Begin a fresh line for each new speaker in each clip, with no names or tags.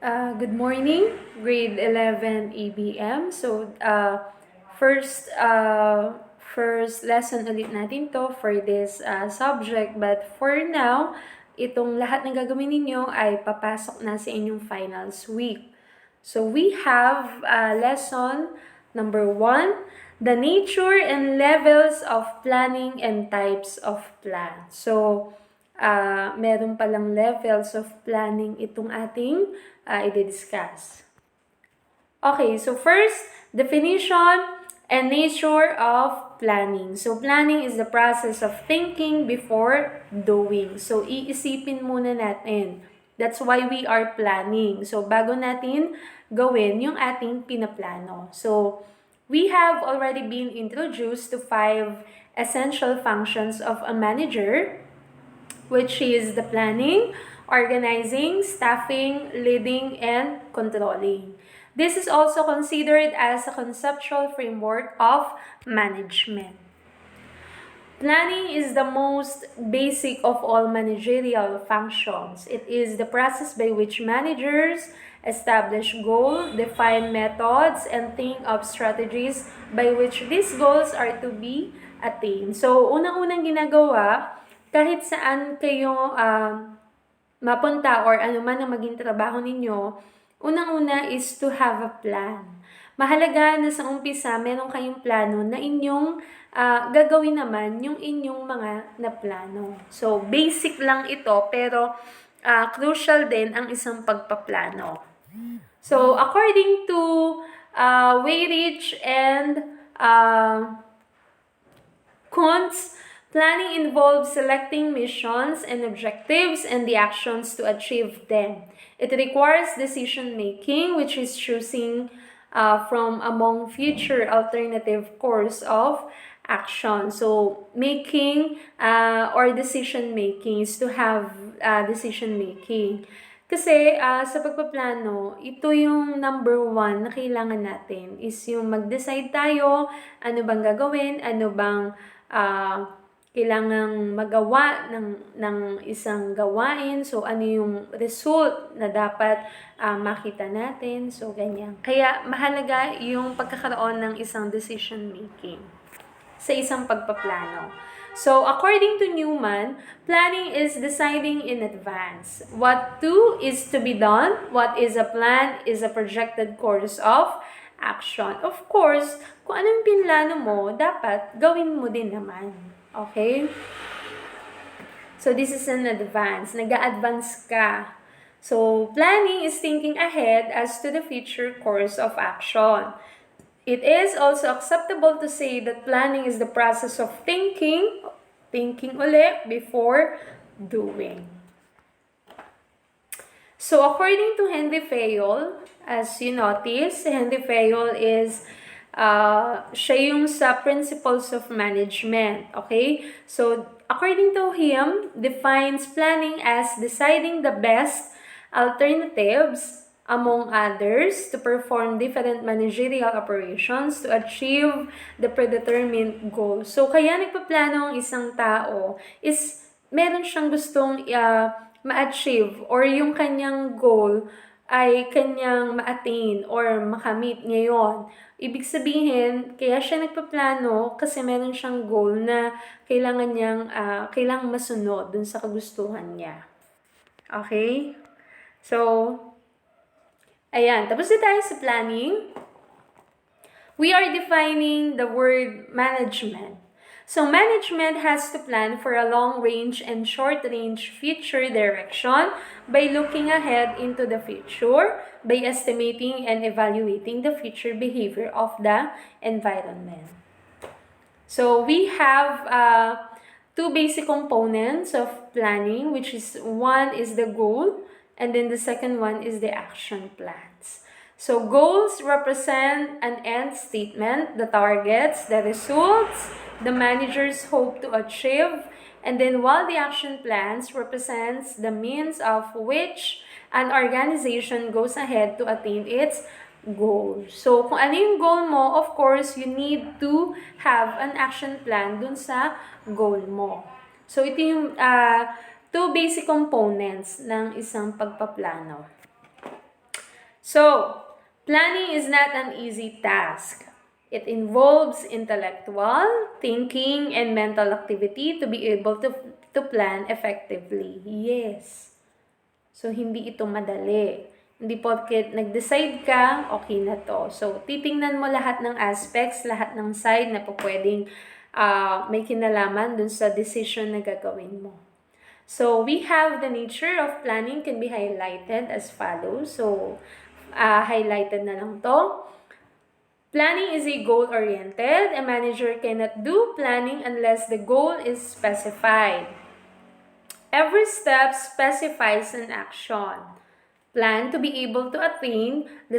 Good morning, grade 11 ABM. First lesson ulit natin to for this subject. But for now, itong lahat ng gagawin ninyo ay papasok na sa inyong finals week. So we have lesson number 1, the nature and levels of planning and types of plan. So, meron palang levels of planning itong ating i-discuss. Okay, so first, definition and nature of planning. So, planning is the process of thinking before doing. So, iisipin muna natin. That's why we are planning. So, bago natin gawin yung ating pinaplano. So, we have already been introduced to 5 essential functions of a manager, which is the planning, organizing, staffing, leading, and controlling. This is also considered as a conceptual framework of management. Planning is the most basic of all managerial functions. It is the process by which managers establish goals, define methods, and think of strategies by which these goals are to be attained. So, unang-unang ginagawa, kahit saan kayo mapunta or ano man ang maging trabaho ninyo, unang-una is to have a plan. Mahalaga na sa umpisa, meron kayong plano na inyong gagawin naman yung inyong mga naplano. So, basic lang ito, pero crucial din ang isang pagpaplano. So, according to Weyrich and Kuntz, planning involves selecting missions and objectives and the actions to achieve them. It requires decision-making, which is choosing from among future alternative course of action. So, making or decision-making is to have decision-making. Kasi sa pagpaplano, ito yung number 1 na kailangan natin is yung mag-decide tayo, ano bang gagawin, ano bang kailangang magawa ng isang gawain. So, ano yung result na dapat makita natin. So, ganyan. Kaya, mahalaga yung pagkakaroon ng isang decision-making sa isang pagpaplano. So, according to Newman, planning is deciding in advance. What is to be done, what is a plan, is a projected course of action. Of course, kung anong pinlano mo, dapat gawin mo din naman. Okay? So, this is an advance. Nag-a-advance ka. So, planning is thinking ahead as to the future course of action. It is also acceptable to say that planning is the process of thinking ulit before doing. So, according to Henry Fayol, as you notice, Henry Fayol is siya yung sa principles of management, okay? So, according to him, defines planning as deciding the best alternatives among others to perform different managerial operations to achieve the predetermined goal. So, kaya nagpaplano ang isang tao is meron siyang gustong ma-achieve or yung kanyang goal ay kanyang ma-attain or makamit ngayon. Ibig sabihin, kaya siya nagpaplano kasi meron siyang goal na kailangang masunod dun sa kagustuhan niya. Okay? So, ayan, tapos na tayo sa planning. We are defining the word management. So, management has to plan for a long-range and short-range future direction by looking ahead into the future, by estimating and evaluating the future behavior of the environment. So, we have 2 basic components of planning, which is one is the goal, and then the second one is the action plans. So, goals represent an end statement, the targets, the results, the managers hope to achieve, and then while the action plans represents the means of which an organization goes ahead to attain its goal. So, kung ano yung goal mo, of course, you need to have an action plan dun sa goal mo. So, ito yung 2 basic components ng isang pagpaplano. So, planning is not an easy task. It involves intellectual, thinking, and mental activity to be able to plan effectively. Yes. So, hindi ito madali. Hindi porket nag-decide ka, okay na to. So, titingnan mo lahat ng aspects, lahat ng side na pwedeng may kinalaman dun sa decision na gagawin mo. So, we have the nature of planning can be highlighted as follows. So, highlighted na lang to. Planning is a goal-oriented. A manager cannot do planning unless the goal is specified. Every step specifies an action. Plan to be able to attain the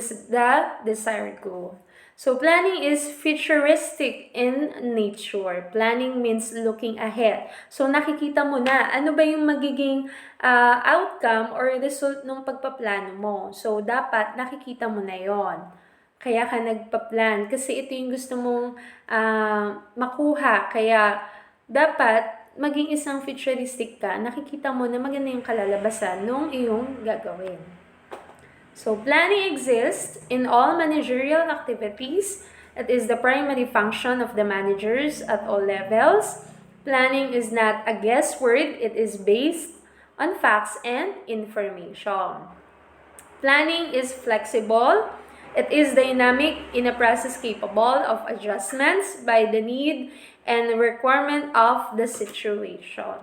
desired goal. So planning is futuristic in nature. Planning means looking ahead. So nakikita mo na ano ba yung magiging outcome or result ng pagpaplano mo. So dapat nakikita mo na yon. Kaya ka nagpa-plan kasi ito yung gusto mong makuha. Kaya dapat maging isang futuristic ka, nakikita mo na maganda yung kalalabasan nung iyong gagawin. So, planning exists in all managerial activities. It is the primary function of the managers at all levels. Planning is not a guesswork. It is based on facts and information. Planning is flexible. It is dynamic in a process capable of adjustments by the need and the requirement of the situation.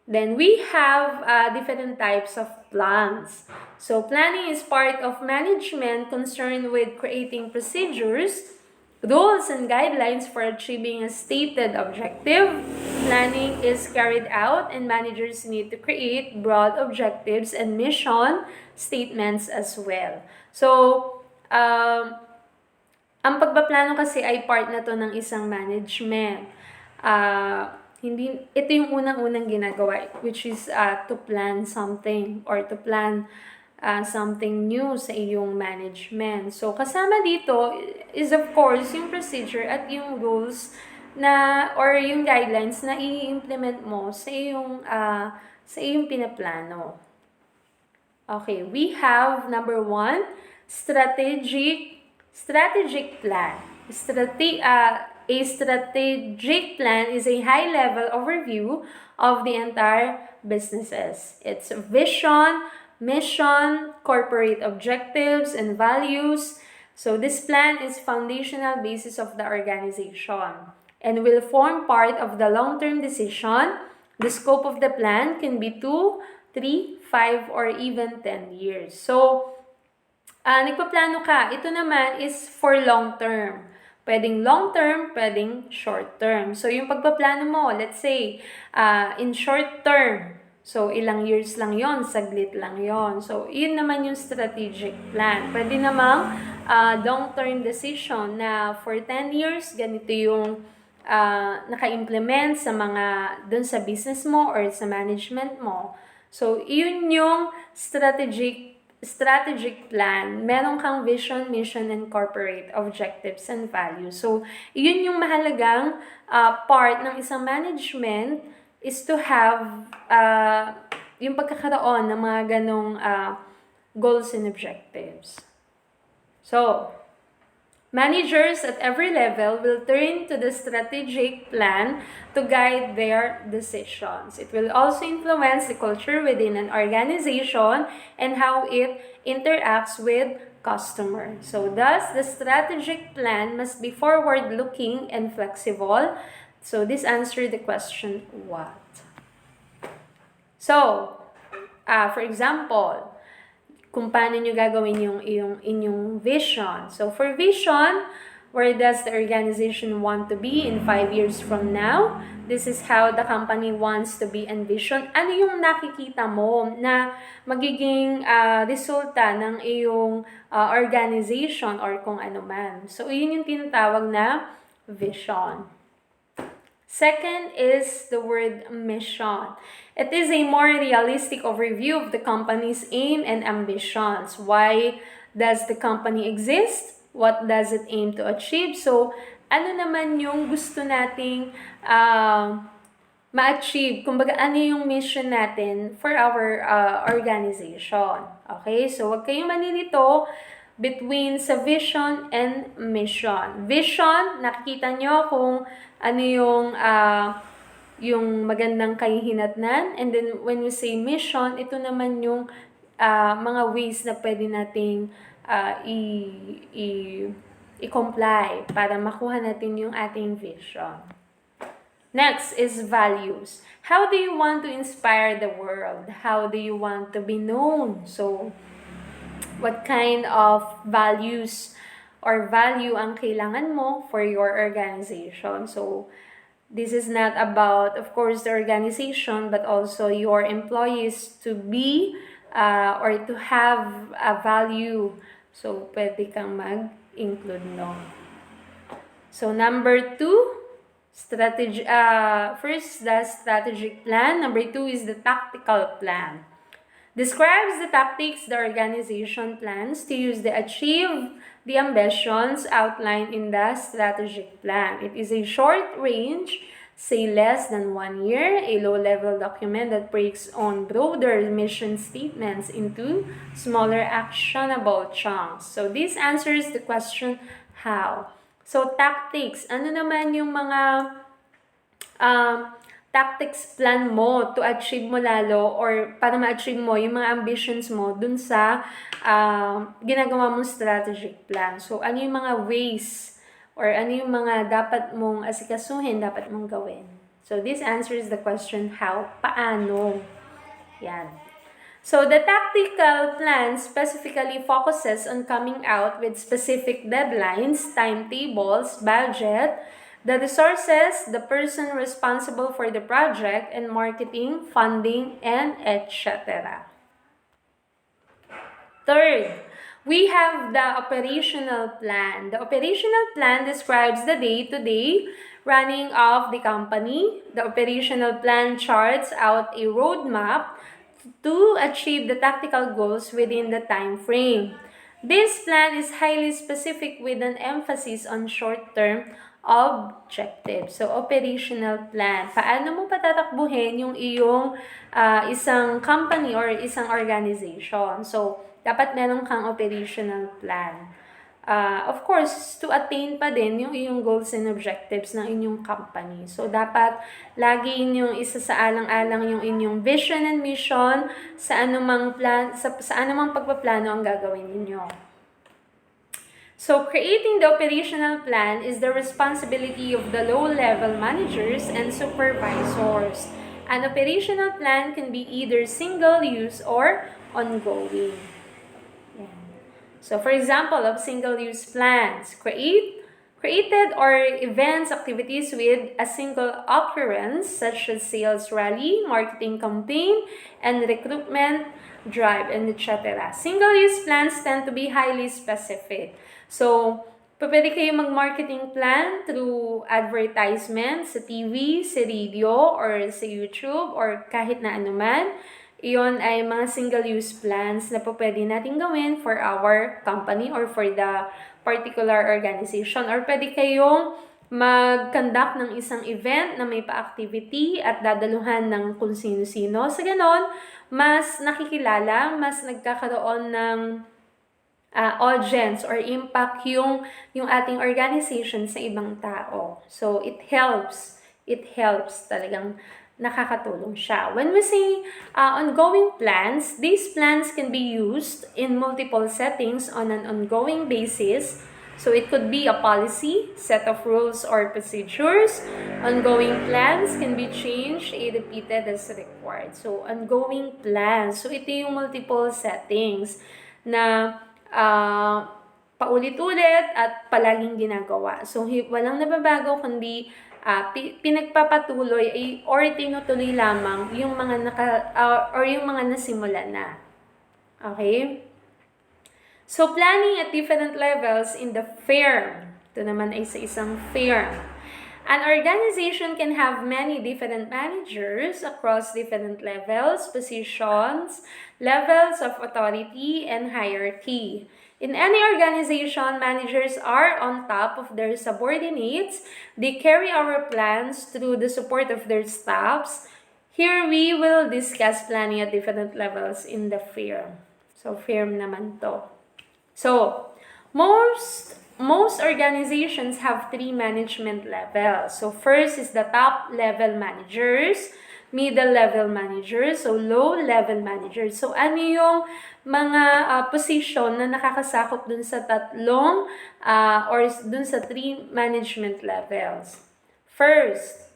Then we have different types of plans. So planning is part of management concerned with creating procedures, rules, and guidelines for achieving a stated objective. Planning is carried out and managers need to create broad objectives and mission statements as well. So, ang pagpaplano kasi ay part na to ng isang management. Ito yung unang-unang ginagawa, which is to plan something or to plan something new sa iyong management. So, kasama dito is of course yung procedure at yung rules na or yung guidelines na i-implement mo sa iyong pinaplano. Okay, we have number 1, strategic plan. A strategic plan is a high-level overview of the entire businesses. Its vision, mission, corporate objectives, and values. So this plan is foundational basis of the organization and will form part of the long-term decision. The scope of the plan can be 2, 3, 5, or even 10 years. So, nagpaplano ka, ito naman is for long term. Pwedeng long term, pwedeng short term. So, yung pagpaplano mo, let's say, in short term, so ilang years lang yon, saglit lang yon. So, yun naman yung strategic plan. Pwede namang long term decision na for 10 years, ganito yung naka-implement sa dun sa business mo or sa management mo. So, yun yung strategic plan. Meron kang vision, mission, and corporate objectives and values. So, yun yung mahalagang part ng isang management is to have yung pagkakaroon ng mga ganong goals and objectives. So, managers at every level will turn to the strategic plan to guide their decisions. It will also influence the culture within an organization and how it interacts with customers. So thus, the strategic plan must be forward-looking and flexible. So this answered the question, what? So, for example, kung paano nyo gagawin yung inyong vision. So, for vision, where does the organization want to be in 5 years from now? This is how the company wants to be envisioned. Ano yung nakikita mo na magiging resulta ng iyong organization or kung ano man. So, yun yung tinatawag na vision. Second is the word mission. It is a more realistic overview of the company's aim and ambitions. Why does the company exist? What does it aim to achieve? So, ano naman yung gusto nating ma-achieve. Kumbaga, ano yung mission natin for our organization. Okay? So, wag kayong malilito between sa vision and mission. Vision, nakikita nyo kung ano yung magandang kahihinatnan. And then, when we say mission, ito naman yung mga ways na pwede nating i-comply para makuha natin yung ating vision. Next is values. How do you want to inspire the world? How do you want to be known? So, what kind of values or value ang kailangan mo for your organization? So, this is not about, of course, the organization, but also your employees to be or to have a value. So, pwede kang mag-include, no? So, number 2, first, the strategic plan. Number 2 is the tactical plan. Describes the tactics the organization plans to use to achieve the ambitions outlined in the strategic plan. It is a short range, say less than 1 year, a low-level document that breaks on broader mission statements into smaller actionable chunks. So this answers the question, how? So tactics, ano naman yung mga tactics plan mo to achieve mo lalo or para ma-achieve mo yung mga ambitions mo dun sa ginagawa mong strategic plan. So, ano yung mga ways or ano yung mga dapat mong asikasuhin, dapat mong gawin. So, this answers the question, how? Paano? Yan. So, the tactical plan specifically focuses on coming out with specific deadlines, timetables, budget, the resources, the person responsible for the project, and marketing, funding, and etc. Third, we have the operational plan. The operational plan describes the day-to-day running of the company. The operational plan charts out a roadmap to achieve the tactical goals within the time frame. This plan is highly specific with an emphasis on short-term objectives. So, operational plan. Paano mo patatakbuhin yung iyong isang company or isang organization? So, dapat meron kang operational plan. Of course, to attain pa din yung iyong goals and objectives ng inyong company. So, dapat lagi inyong isasaalang-alang yung inyong vision and mission sa anumang pagpaplano ang gagawin ninyo. So, creating the operational plan is the responsibility of the low-level managers and supervisors. An operational plan can be either single-use or ongoing. So, for example, of single-use plans, created or events, activities with a single occurrence, such as sales rally, marketing campaign, and recruitment drive, and etc. Single-use plans tend to be highly specific. So, pwede kayo mag-marketing plan through advertisement sa TV, sa radio, or sa YouTube, or kahit na anuman. Iyon ay mga single-use plans na po pwede natin gawin for our company or for the particular organization. Or pwede kayong mag-conduct ng isang event na may pa-activity at dadaluhan ng kung sino-sino. Sa ganon, mas nakikilala, mas nagkakaroon ng audience or impact yung ating organization sa ibang tao. So, it helps talagang nakakatulong siya. When we say ongoing plans, these plans can be used in multiple settings on an ongoing basis. So it could be a policy, set of rules or procedures. Ongoing plans can be changed and repeated as required. So ongoing plans. So ito yung multiple settings na paulit-ulit at palaging ginagawa. So walang nababago kundi pinagpapatuloy or tinutuloy lamang yung mga yung mga nasimula na. Okay? So, planning at different levels in the firm. Ito naman ay sa isang firm. An organization can have many different managers across different levels, positions, levels of authority, and hierarchy. In any organization, managers are on top of their subordinates. They carry our plans through the support of their staffs. Here we will discuss planning at different levels in the firm. So, firm naman to. So, most organizations have 3 management levels. So, first is the top level managers, middle level managers, so low level managers. So, ano yung mga position na nakakasakop dun sa tatlong or dun sa 3 management levels? First,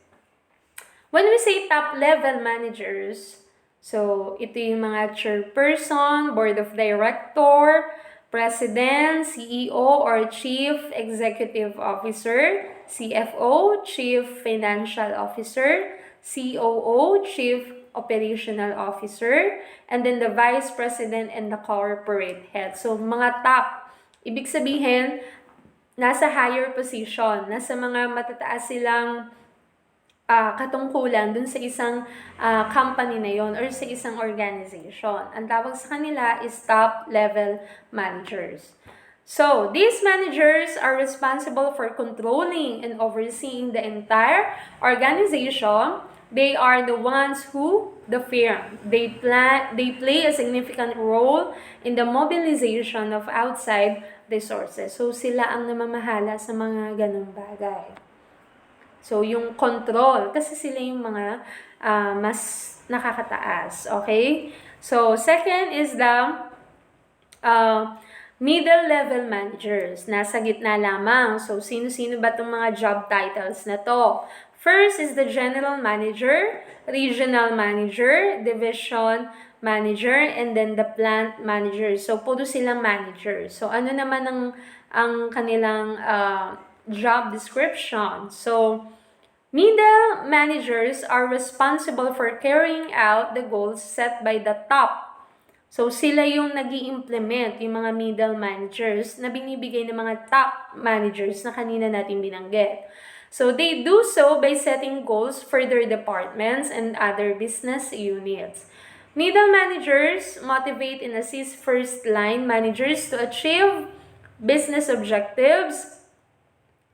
when we say top level managers, so ito yung mga chairperson, board of director, president, CEO or chief executive officer, CFO, chief financial officer, COO, chief operational officer, and then the vice president and the corporate head. So mga top, ibig sabihin, nasa higher position, nasa mga matataas silang katungkulan dun sa isang company na yon or sa isang organization. Ang tawag sa kanila is top-level managers. So, these managers are responsible for controlling and overseeing the entire organization. They are the ones who the firm. They play a significant role in the mobilization of outside resources. So, sila ang namamahala sa mga ganung bagay. So, yung control, kasi sila yung mga mas nakakataas. Okay? So, second is the middle level managers. Nasa gitna lamang. So, sino-sino ba itong mga job titles na to? First is the general manager, regional manager, division manager, and then the plant manager. So, puro silang manager. So, ano naman ang kanilang job description? So, middle managers are responsible for carrying out the goals set by the top. So, sila yung nag-i-implement, yung mga middle managers na binibigay ng mga top managers na kanina natin binanggit. So, they do so by setting goals for their departments and other business units. Middle managers motivate and assist first-line managers to achieve business objectives.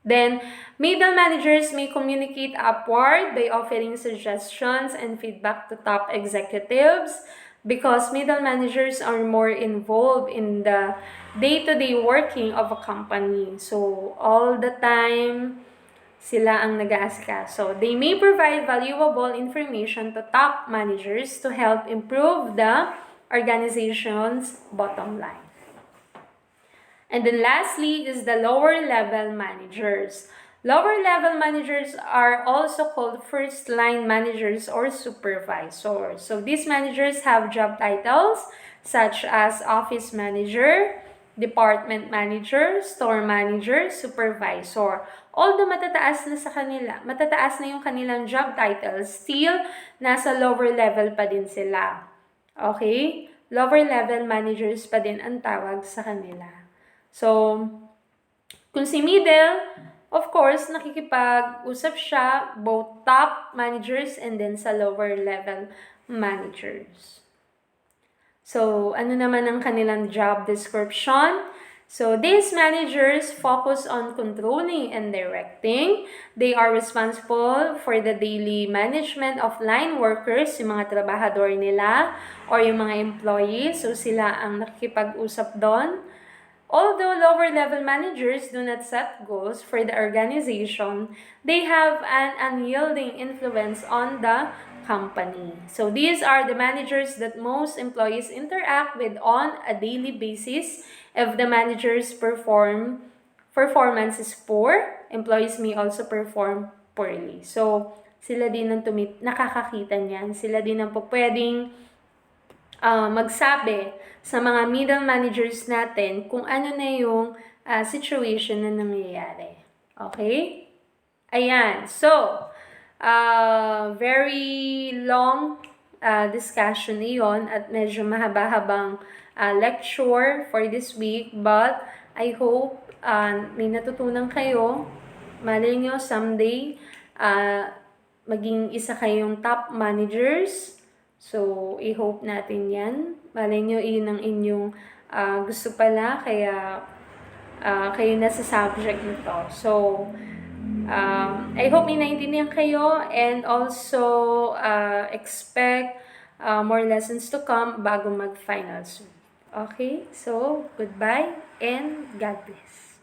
Then, middle managers may communicate upward by offering suggestions and feedback to top executives because middle managers are more involved in the day-to-day working of a company. So, all the time, sila ang nag-aasikaso. They may provide valuable information to top managers to help improve the organization's bottom line. And then lastly is the lower level managers. Lower level managers are also called first line managers or supervisors. So these managers have job titles such as office manager, department manager, store manager, supervisor. Although matataas na yung kanilang job titles, still nasa lower level pa din sila. Okay? Lower level managers pa din ang tawag sa kanila. So, kung si middle, of course, nakikipag-usap siya both top managers and then sa lower level managers. So, ano naman ang kanilang job description? So, these managers focus on controlling and directing. They are responsible for the daily management of line workers, yung mga trabahador nila, or yung mga employees. So, sila ang nakikipag-usap doon. Although lower-level managers do not set goals for the organization, they have an unyielding influence on the company. So these are the managers that most employees interact with on a daily basis. If the manager's performance is poor, employees may also perform poorly. So sila din ang nakakakita niyan. Sila din ang pwedeng magsabi sa mga middle managers natin kung ano na yung situation na nangyayari. Okay? Ayan. So, very long discussion iyon at medyo mahaba-habang lecture for this week, but I hope may natutunan kayo. Malay nyo someday maging isa kayong top managers. So, i-hope natin yan. Malay nyo, iyon ang inyong gusto pala, kaya kayo na sa subject nito. So, I hope may naintindihan kayo, and also expect more lessons to come bago mag-finals week. Okay? So, goodbye and God bless.